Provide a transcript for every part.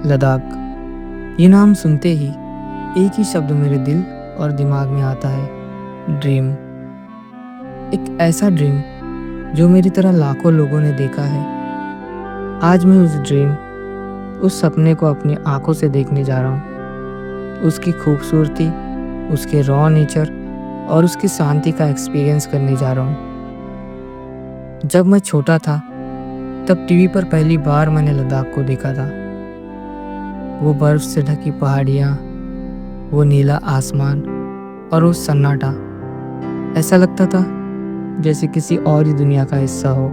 लद्दाख। ये नाम सुनते ही एक ही शब्द मेरे दिल और दिमाग में आता है, ड्रीम। एक ऐसा ड्रीम जो मेरी तरह लाखों लोगों ने देखा है। आज मैं उस ड्रीम, उस सपने को अपनी आंखों से देखने जा रहा हूँ। उसकी खूबसूरती, उसके रॉ नेचर और उसकी शांति का एक्सपीरियंस करने जा रहा हूँ। जब मैं छोटा था तब टीवी पर पहली बार मैंने लद्दाख को देखा था। वो बर्फ से ढकी पहाड़ियाँ, वो नीला आसमान और वो सन्नाटा। ऐसा लगता था जैसे किसी और ही दुनिया का हिस्सा हो।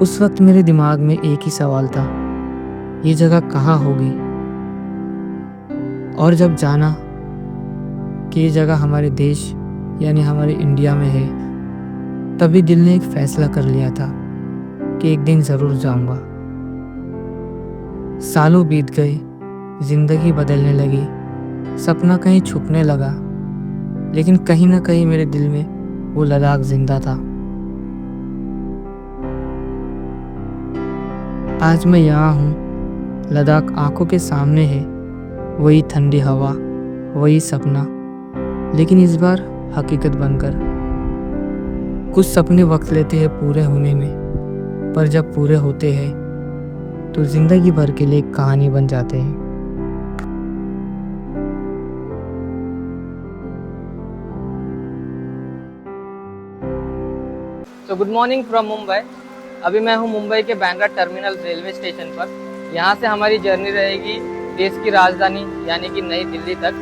उस वक्त मेरे दिमाग में एक ही सवाल था, ये जगह कहाँ होगी। और जब जाना कि ये जगह हमारे देश यानी हमारे इंडिया में है, तभी दिल ने एक फैसला कर लिया था कि एक दिन ज़रूर जाऊंगा। सालों बीत गए, जिंदगी बदलने लगी, सपना कहीं छुपने लगा, लेकिन कहीं ना कहीं मेरे दिल में वो लद्दाख जिंदा था। आज मैं यहाँ हूँ, लद्दाख आंखों के सामने है। वही ठंडी हवा, वही सपना, लेकिन इस बार हकीकत बनकर। कुछ सपने वक्त लेते हैं पूरे होने में, पर जब पूरे होते हैं तो जिंदगी भर के लिए एक कहानी बन जाते हैं। तो गुड मॉर्निंग फ्रॉम मुंबई। अभी मैं हूँ मुंबई के बांद्रा टर्मिनल रेलवे स्टेशन पर। यहाँ से हमारी जर्नी रहेगी देश की राजधानी यानी कि नई दिल्ली तक।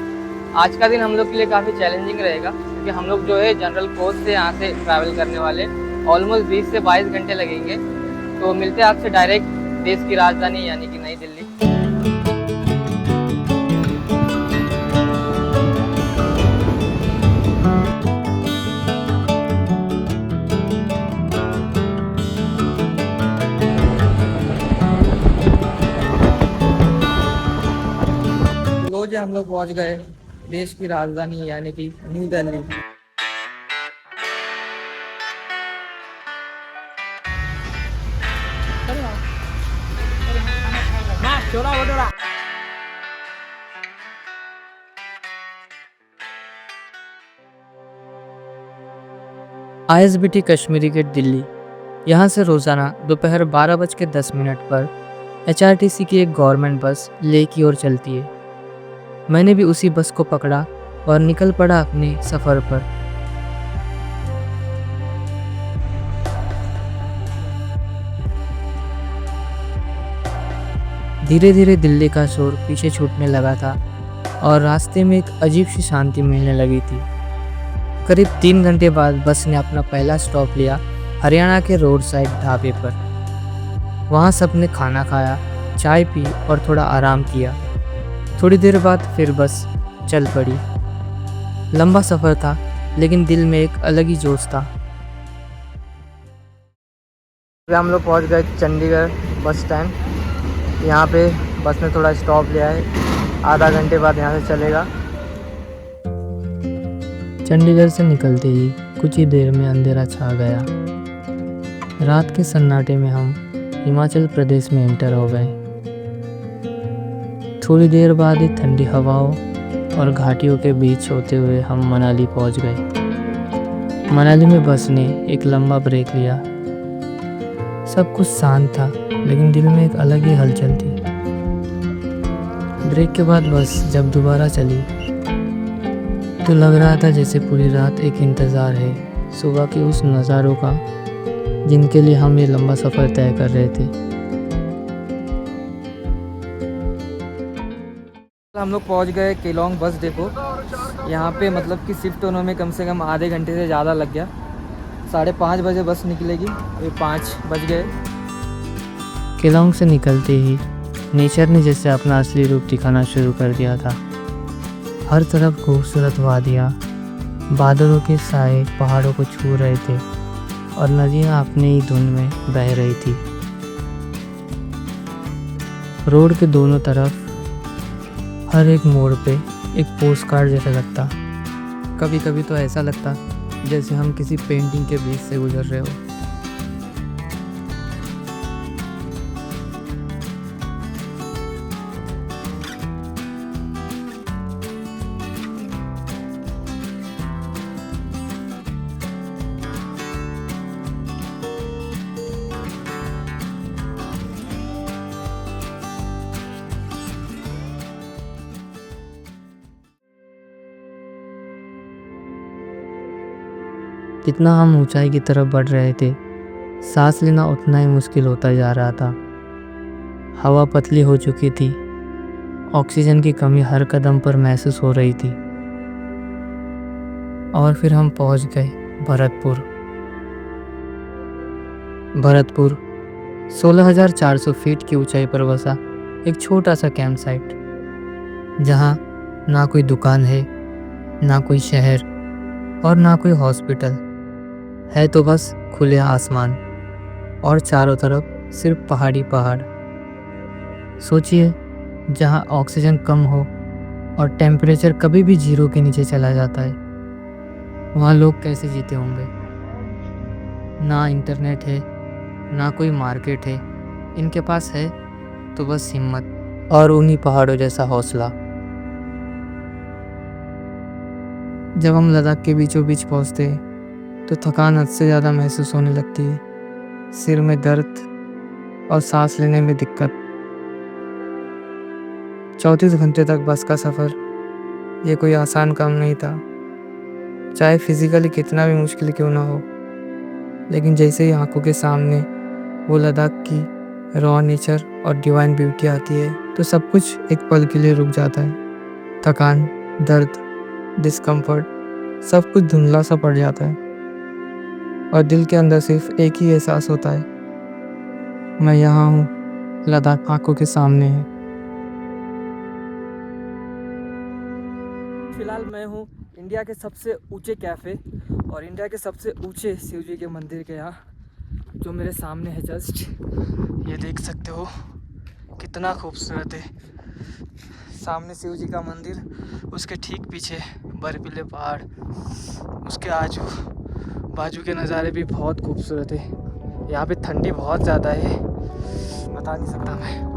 आज का दिन हम लोग के लिए काफ़ी चैलेंजिंग रहेगा, क्योंकि हम लोग जो है जनरल कोच से यहाँ से ट्रैवल करने वाले। ऑलमोस्ट 20 से 22 घंटे लगेंगे। तो मिलते हैं आपसे डायरेक्ट देश की राजधानी यानी कि नई दिल्ली। रोज हम लोग पहुँच गए देश की राजधानी यानी कि New Delhi. ISBT Kashmiri Gate Delhi. यहाँ से रोज़ाना दोपहर 12:10 पर HRTC की एक गवर्नमेंट बस लेह की ओर चलती है। मैंने भी उसी बस को पकड़ा और निकल पड़ा अपने सफ़र पर। धीरे धीरे दिल्ली का शोर पीछे छूटने लगा था और रास्ते में एक अजीब सी शांति मिलने लगी थी। करीब 3 घंटे बाद बस ने अपना पहला स्टॉप लिया हरियाणा के रोड साइड ढाबे पर। वहाँ सबने खाना खाया, चाय पी और थोड़ा आराम किया। थोड़ी देर बाद फिर बस चल पड़ी। लंबा सफ़र था, लेकिन दिल में एक अलग ही जोश था। हम लोग पहुँच गए चंडीगढ़ बस स्टैंड। यहाँ पे बस ने थोड़ा स्टॉप लिया है, आधा घंटे बाद यहाँ से चलेगा। चंडीगढ़ से निकलते ही कुछ ही देर में अंधेरा छा गया। रात के सन्नाटे में हम हिमाचल प्रदेश में एंटर हो गए। थोड़ी देर बाद ही ठंडी हवाओं और घाटियों के बीच होते हुए हम मनाली पहुंच गए। मनाली में बस ने एक लंबा ब्रेक लिया। सब कुछ शांत था, लेकिन दिल में एक अलग ही हलचल थी। ब्रेक के बाद बस जब दोबारा चली तो लग रहा था जैसे पूरी रात एक इंतज़ार है सुबह के उस नज़ारों का, जिनके लिए हम ये लंबा सफ़र तय कर रहे थे। हम लोग पहुंच गए केलोंग बस डिपो। यहाँ पे मतलब कि शिफ्ट होने में कम से कम आधे घंटे से ज़्यादा लग गया। 5:30 बजे बस निकलेगी, ये 5 बज गए। केलोंग से निकलते ही नेचर ने जैसे अपना असली रूप दिखाना शुरू कर दिया था। हर तरफ खूबसूरत वादियाँ, बादलों के साए पहाड़ों को छू रहे थे और नदियाँ अपने ही धुन में बह रही थी। रोड के दोनों तरफ हर एक मोड़ पे एक पोस्ट कार्ड जैसा लगता। कभी कभी तो ऐसा लगता जैसे हम किसी पेंटिंग के बीच से गुजर रहे हो। जितना हम ऊंचाई की तरफ बढ़ रहे थे, सांस लेना उतना ही मुश्किल होता जा रहा था। हवा पतली हो चुकी थी, ऑक्सीजन की कमी हर कदम पर महसूस हो रही थी। और फिर हम पहुंच गए भरतपुर। भरतपुर 16,400 फीट की ऊंचाई पर बसा एक छोटा सा कैंप साइट, जहां ना कोई दुकान है, ना कोई शहर और ना कोई हॉस्पिटल है, तो बस खुले आसमान और चारों तरफ सिर्फ पहाड़ी पहाड़। सोचिए, जहां ऑक्सीजन कम हो और टेम्परेचर कभी भी 0 के नीचे चला जाता है, वहाँ लोग कैसे जीते होंगे। ना इंटरनेट है, ना कोई मार्केट है, इनके पास है तो बस हिम्मत और उन्हीं पहाड़ों जैसा हौसला। जब हम लद्दाख के बीचों बीच पहुंचते हैं तो थकान हद से ज़्यादा महसूस होने लगती है। सिर में दर्द और सांस लेने में दिक्कत। 34 घंटे तक बस का सफ़र, ये कोई आसान काम नहीं था, चाहे फिजिकली कितना भी मुश्किल क्यों ना हो। लेकिन जैसे ही आंखों के सामने वो लद्दाख की रॉ नेचर और डिवाइन ब्यूटी आती है, तो सब कुछ एक पल के लिए रुक जाता है। थकान, दर्द, डिस्कम्फर्ट, सब कुछ धुंधला सा पड़ जाता है और दिल के अंदर सिर्फ एक ही एहसास होता है, मैं यहाँ हूँ, लद्दाख आंखों के सामने है। फिलहाल मैं हूँ इंडिया के सबसे ऊंचे कैफ़े और इंडिया के सबसे ऊंचे शिव जी के मंदिर के यहाँ, जो मेरे सामने है। जस्ट ये देख सकते हो कितना खूबसूरत है। सामने शिव जी का मंदिर, उसके ठीक पीछे बर्फीले पहाड़, उसके आजू बाजू के नज़ारे भी बहुत खूबसूरत है। यहाँ पे ठंडी बहुत ज़्यादा है, बता नहीं सकता मैं।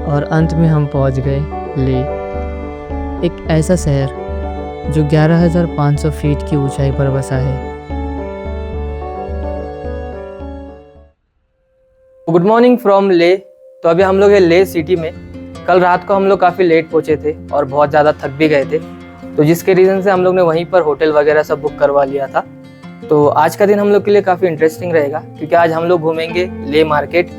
और अंत में हम पहुंच गए लेह, एक ऐसा शहर जो 11,500 फीट की ऊंचाई पर बसा है। गुड मॉर्निंग फ्रॉम ले। तो अभी हम लोग है ले सिटी में। कल रात को हम लोग काफ़ी लेट पहुँचे थे और बहुत ज़्यादा थक भी गए थे, तो जिसके रीज़न से हम लोग ने वहीं पर होटल वगैरह सब बुक करवा लिया था। तो आज का दिन हम लोग के लिए काफ़ी इंटरेस्टिंग रहेगा, क्योंकि आज हम लोग घूमेंगे ले मार्केट।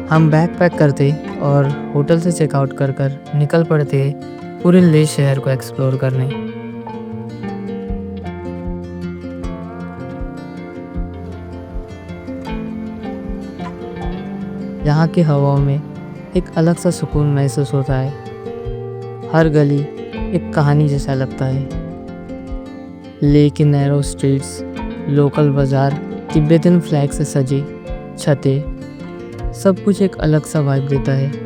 हम बैग पैक करते और होटल से चेकआउट कर कर निकल पड़ते पूरे लेह शहर को एक्सप्लोर करने। यहाँ की हवाओं में एक अलग सा सुकून महसूस होता है। हर गली एक कहानी जैसा लगता है। लेह की नैरो स्ट्रीट्स, लोकल बाजार, तिब्बतन फ्लैग से सजी छतें, सब कुछ एक अलग सा वाइब देता है।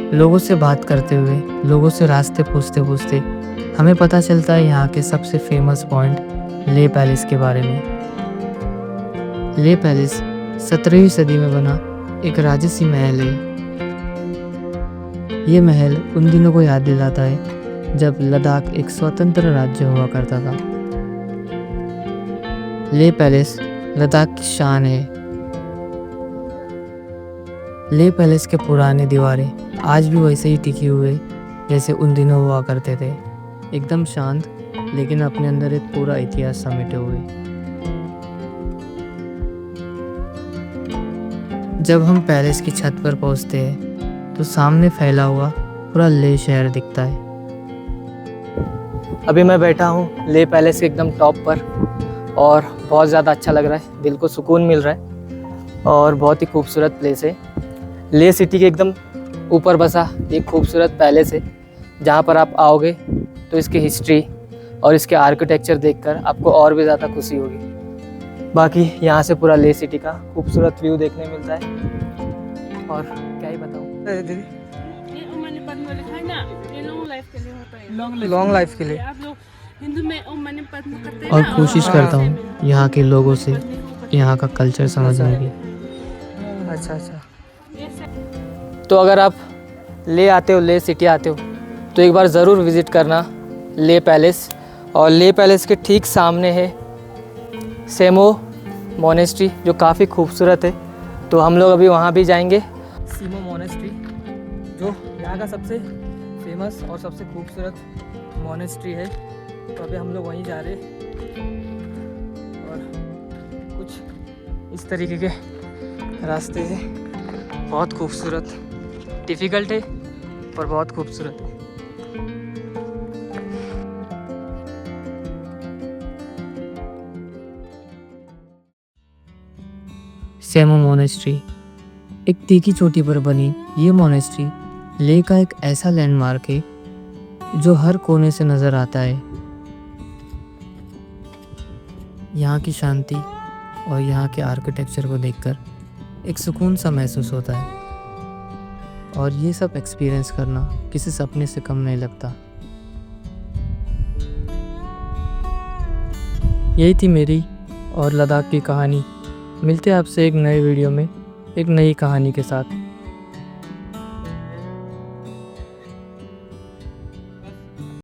लोगों से बात करते हुए, लोगों से रास्ते पूछते पूछते हमें पता चलता है यहाँ के सबसे फेमस पॉइंट लेह पैलेस के बारे में। लेह पैलेस 17वीं सदी में बना एक राजसी महल है। ये महल उन दिनों को याद दिलाता है जब लद्दाख एक स्वतंत्र राज्य हुआ करता था। लेह पैलेस लद्दाख की शान है। लेह पैलेस के पुराने दीवारें आज भी वैसे ही टिकी हुए जैसे उन दिनों हुआ करते थे, एकदम शांत, लेकिन अपने अंदर एक पूरा इतिहास समेटे हुए। जब हम पैलेस की छत पर पहुंचते हैं तो सामने फैला हुआ पूरा लेह शहर दिखता है। अभी मैं बैठा हूँ ले पैलेस के एकदम टॉप पर और बहुत ज़्यादा अच्छा लग रहा है, दिल को सुकून मिल रहा है और बहुत ही खूबसूरत प्लेस है। ले सिटी के एकदम ऊपर बसा एक खूबसूरत पैलेस है, जहाँ पर आप आओगे तो इसकी हिस्ट्री और इसके आर्किटेक्चर देखकर आपको और भी ज़्यादा खुशी होगी। बाकी यहाँ से पूरा ले सिटी का खूबसूरत व्यू देखने मिलता है और क्या ही बताऊँ। लॉन्ग लाइफ के लिए आप लोग हिंदू में ओम मनी पद्म करते हैं और ना, कोशिश हाँ, करता वैसे हूँ में। यहाँ के लोगों से पद्म को करते यहाँ का कल्चर समझने की। अच्छा अच्छा। हैं। ये से- तो अगर आप ले आते हो, ले सिटी आते हो, तो एक बार ज़रूर विज़िट करना ले पैलेस। और ले पैलेस के ठीक सामने है सेमो मोनेस्ट्री, जो काफ़ी खूबसूरत है। तो हम लोग अभी वहाँ भी जाएंगे। सीमो मोनेस्ट्री, जो यहाँ का सबसे फेमस और सबसे खूबसूरत मोनेस्ट्री है। तो अभी हम लोग वहीं जा रहे और कुछ इस तरीके के रास्ते हैं, बहुत खूबसूरत, डिफ़िकल्ट है पर बहुत खूबसूरत है। सेमो मोनेस्ट्री एक तीखी चोटी पर बनी ये मोनेस्ट्री लेह का एक ऐसा लैंडमार्क है जो हर कोने से नज़र आता है। यहाँ की शांति और यहाँ के आर्किटेक्चर को देखकर एक सुकून सा महसूस होता है, और ये सब एक्सपीरियंस करना किसी सपने से कम नहीं लगता। यही थी मेरी और लद्दाख की कहानी। मिलते हैं आपसे एक नए वीडियो में एक नई कहानी के साथ।